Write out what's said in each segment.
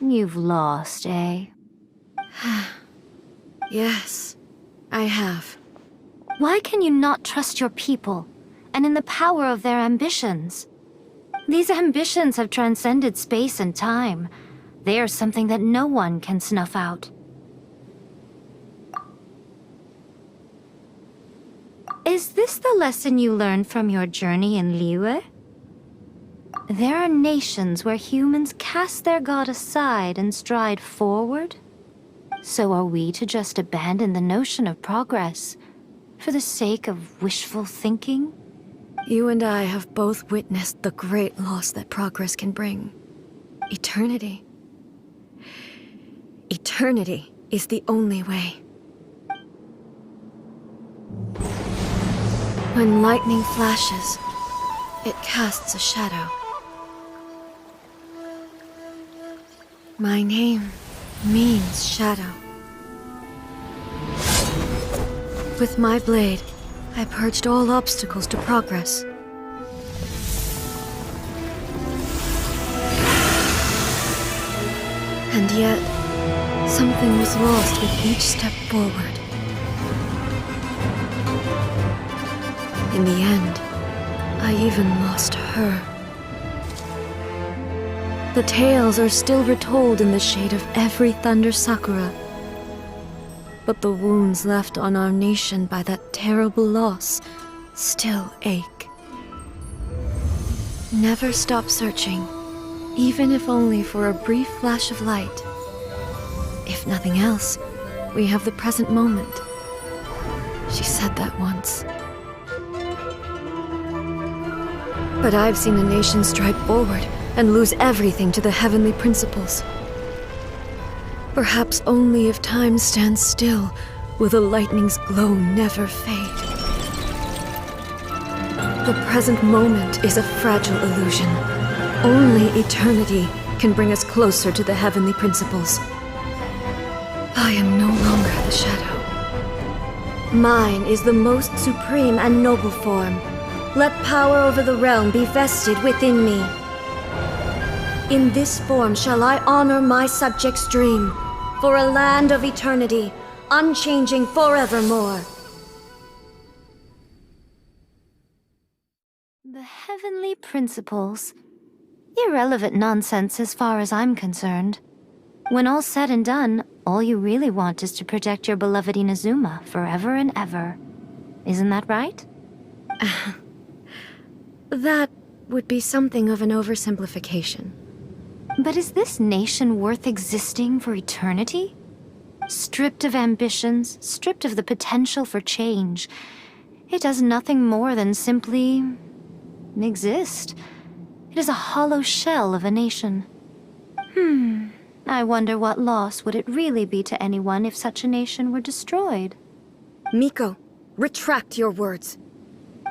You've lost, eh? Yes, I have. Why can you not trust your people, and in the power of their ambitions? These ambitions have transcended space and time. They are something that no one can snuff out. Is this the lesson you learned from your journey in Liyue? There are nations where humans cast their god aside and stride forward. So are we to just abandon the notion of progress for the sake of wishful thinking? You and I have both witnessed the great loss that progress can bring. Eternity. Eternity is the only way. When lightning flashes, it casts a shadow. My name means shadow. With my blade, I purged all obstacles to progress. And yet, something was lost with each step forward. In the end, I even lost her. The tales are still retold in the shade of every Thunder Sakura. But the wounds left on our nation by that terrible loss still ache. Never stop searching, even if only for a brief flash of light. If nothing else, we have the present moment. She said that once. But I've seen a nation stride forward and lose everything to the heavenly principles. Perhaps only if time stands still will the lightning's glow never fade. The present moment is a fragile illusion. Only eternity can bring us closer to the heavenly principles. I am no longer the shadow. Mine is the most supreme and noble form. Let power over the realm be vested within me. In this form shall I honor my subjects' dream, for a land of eternity, unchanging forevermore. The heavenly principles? Irrelevant nonsense as far as I'm concerned. When all's said and done, all you really want is to protect your beloved Inazuma forever and ever. Isn't that right? That would be something of an oversimplification. But is this nation worth existing for eternity? Stripped of ambitions, stripped of the potential for change, it does nothing more than simply exist. It is a hollow shell of a nation. I wonder what loss would it really be to anyone if such a nation were destroyed? Miko, retract your words.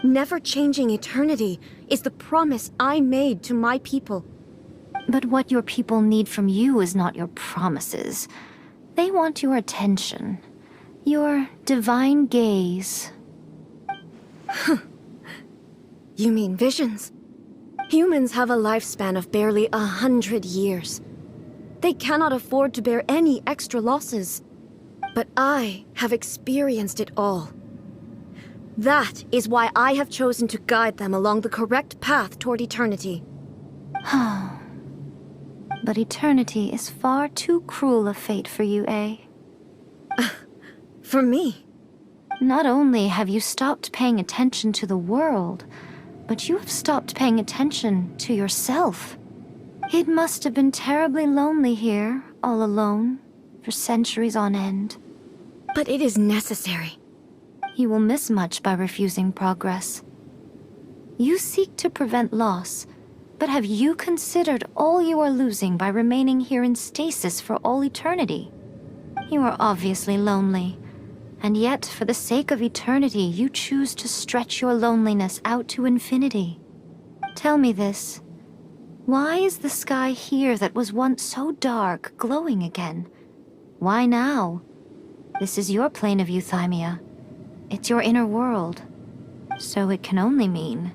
Never changing eternity is the promise I made to my people. But what your people need from you is not your promises. They want your attention. Your divine gaze. You mean visions? Humans have a lifespan of barely 100 years. They cannot afford to bear any extra losses. But I have experienced it all. That is why I have chosen to guide them along the correct path toward eternity. But eternity is far too cruel a fate for you, eh? For me? Not only have you stopped paying attention to the world, but you have stopped paying attention to yourself. It must have been terribly lonely here, all alone, for centuries on end. But it is necessary. You will miss much by refusing progress. You seek to prevent loss, but have you considered all you are losing by remaining here in stasis for all eternity? You are obviously lonely, and yet for the sake of eternity you choose to stretch your loneliness out to infinity. Tell me this. Why is the sky here that was once so dark glowing again? Why now? This is your plane of euthymia. It's your inner world. So it can only mean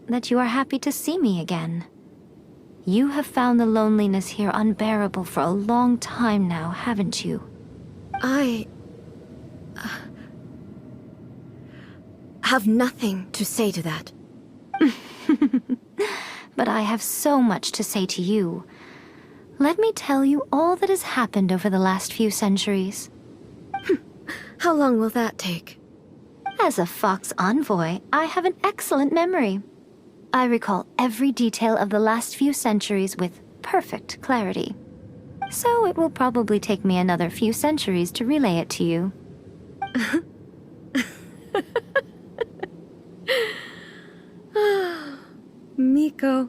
that you are happy to see me again. You have found the loneliness here unbearable for a long time now, haven't you? I have nothing to say to that. But I have so much to say to you. Let me tell you all that has happened over the last few centuries. How long will that take? As a Fox envoy, I have an excellent memory. I recall every detail of the last few centuries with perfect clarity. So it will probably take me another few centuries to relay it to you. Miko,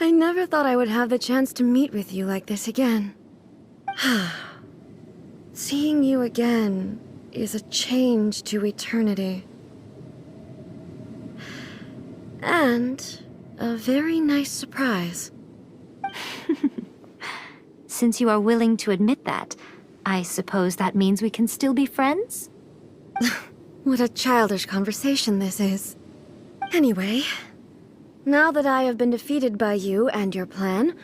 I never thought I would have the chance to meet with you like this again. Seeing you again is a change to eternity. And a very nice surprise. Since you are willing to admit that, I suppose that means we can still be friends? What a childish conversation this is. Anyway, now that I have been defeated by you and your plan,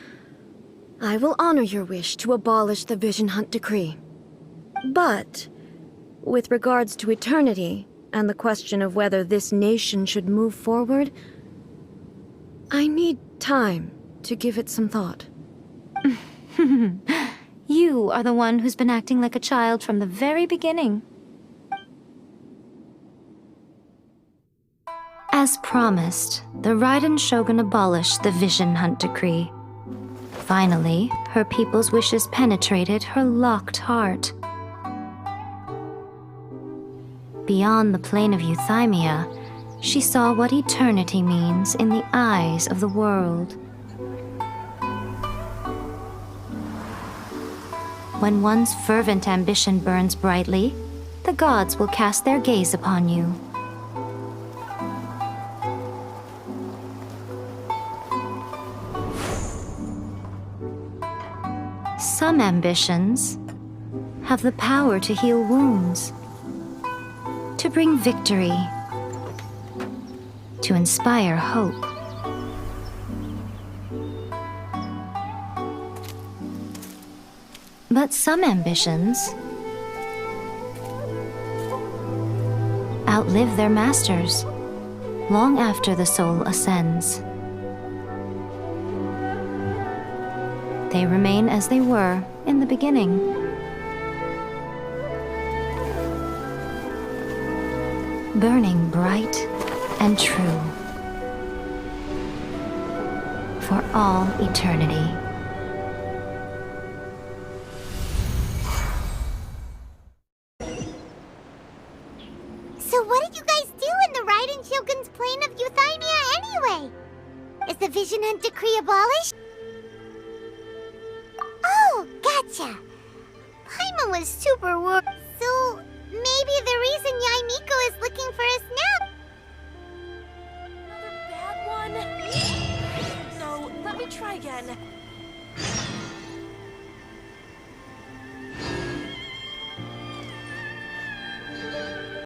I will honor your wish to abolish the Vision Hunt Decree. But, with regards to eternity and the question of whether this nation should move forward, I need time to give it some thought. You are the one who's been acting like a child from the very beginning. As promised, the Raiden Shogun abolished the Vision Hunt Decree. Finally, her people's wishes penetrated her locked heart. Beyond the plane of Euthymia, she saw what eternity means in the eyes of the world. When one's fervent ambition burns brightly, the gods will cast their gaze upon you. Some ambitions have the power to heal wounds, to bring victory, to inspire hope. But some ambitions outlive their masters long after the soul ascends. They remain as they were in the beginning. Burning bright and true for all eternity. So what did you guys do in the Raiden Shogun's plane of Euthymia anyway? Is the Vision Hunt Decree abolished? Oh, gotcha. Paimon was super worried. So maybe the reason Yae Miko is looking for us now. Another bad one? No, let me try again.